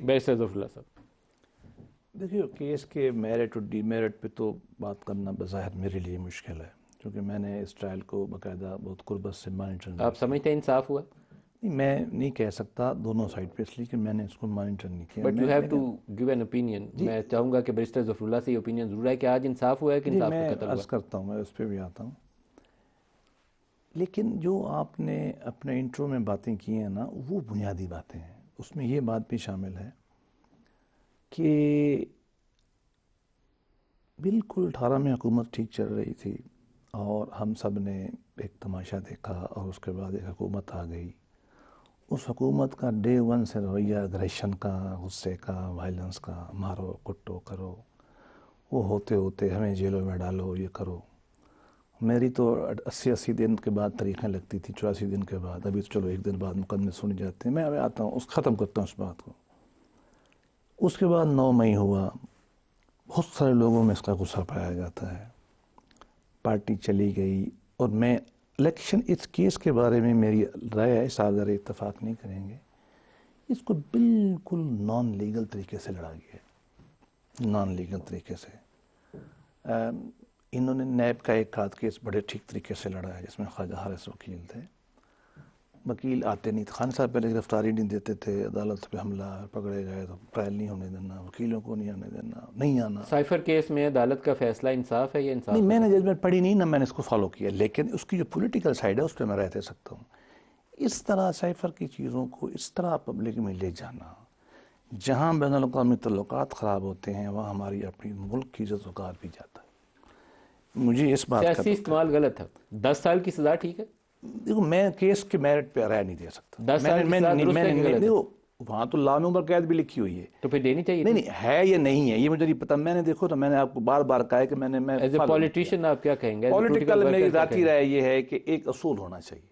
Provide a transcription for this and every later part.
Barrister ظفر اللہ صاحب؟ دیکھیے case کے میرٹ اور ڈی میرٹ پہ تو بات کرنا بظاہر میرے لیے مشکل ہے، کیونکہ میں نے اس ٹرائل کو باقاعدہ بہت قربت سے مانیٹر آپ سمجھتے ہیں انصاف ہوا؟ نہیں، میں نہیں کہہ سکتا دونوں سائڈ پہ، اس لیے کہ میں نے اس کو مانیٹر نہیں کیا. But you have to give an opinion. میں چاہوں گا کہ بیرسٹر ظفر اللہ سے یہ اوپینین ضرور ہے کہ آج انصاف ہوا ہے کہ انصاف کا قتل ہوا. میں عرض کرتا ہوں، میں اس پہ بھی آتا ہوں. لیکن جو آپ نے اپنے انٹرو میں باتیں کی ہیں نا، وہ بنیادی باتیں ہیں. اس میں یہ بات بھی شامل ہے کہ بالکل 18 میں حکومت ٹھیک چل رہی تھی اور ہم سب نے ایک تماشا دیکھا، اور اس کے بعد ایک حکومت آ گئی. اس حکومت کا ڈے ون سے رویہ اگریشن کا، غصے کا، وائلنس کا، مارو کٹو کرو، وہ ہوتے ہوتے ہمیں جیلوں میں ڈالو، یہ کرو. میری تو 80 دن کے بعد تاریخیں لگتی تھی، 84 دن کے بعد. ابھی تو چلو ایک دن بعد مقدمے سنے جاتے ہیں. میں ابھی آتا ہوں، ختم کرتا ہوں اس بات کو. اس کے بعد 9 مئی ہوا. بہت سارے لوگوں میں اس کا غصہ پایا جاتا ہے. پارٹی چلی گئی، اور میں الیکشن اس کیس کے بارے میں میری رائے ہے، سازر اتفاق نہیں کریں گے، اس کو بالکل نان لیگل طریقے سے لڑا گیا. نان لیگل طریقے سے انہوں نے نیب کا ایک آدھ کیس بڑے ٹھیک طریقے سے لڑا ہے، جس میں خواجہ حارث وکیل تھے. وکیل آتے نہیں تھے، خان صاحب پہلے گرفتاری نہیں دیتے تھے، عدالت پہ حملہ، پکڑے گئے تو ٹرائل نہیں ہونے دینا، وکیلوں کو نہیں آنے دینا، نہیں آنا. سائفر کیس میں عدالت کا فیصلہ انصاف ہے یا انصاف؟ نہیں، میں نے ججمنٹ پڑھی نہیں نا، میں نے اس کو فالو کیا، لیکن اس کی جو پولیٹیکل سائیڈ ہے اس پہ میں رہ سکتا ہوں. اس طرح سائفر کی چیزوں کو اس طرح پبلک میں لے جانا، جہاں بین الاقوامی تعلقات خراب ہوتے ہیں وہاں ہماری اپنی ملک کی عزت وقار بھی جاتا ہے. مجھے اس بات کا سیاسی استعمال غلط ہے. 10 سال کی سزا ٹھیک ہے؟ دیکھو، میں کیس کے میرٹ پہ رائے نہیں دے سکتا. 10 سال کی سزا درست ہے کہ غلط ہے؟ وہاں تو لا عمر قید بھی لکھی ہوئی ہے. تو پھر دینی چاہیے. نہیں ہے یا نہیں ہے یہ مجھے نہیں پتا. میں نے دیکھو تو میں نے آپ کو بار بار کہا ہے کہ میں ایز اے پولیٹیشین آپ کیا کہیں گے؟ پولیٹیکل میری ذاتی رائے یہ ہے کہ ایک اصول ہونا چاہیے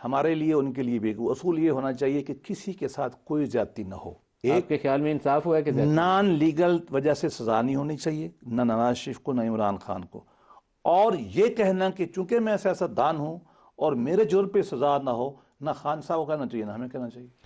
ہمارے لیے، ان کے لیے بھی. اصول یہ ہونا چاہیے کہ کسی کے ساتھ کوئی زیادتی نہ ہو. آپ کے خیال میں انصاف ہوا ہے کہ نان لیگل وجہ سے سزا نہیں ہونی چاہیے، نہ نواز شریف کو نہ عمران خان کو. اور یہ کہنا کہ چونکہ میں سیاستدان ہوں اور میرے جرم پہ سزا نہ ہو، نہ خان صاحب کو کہنا چاہیے نہ ہمیں کہنا چاہیے.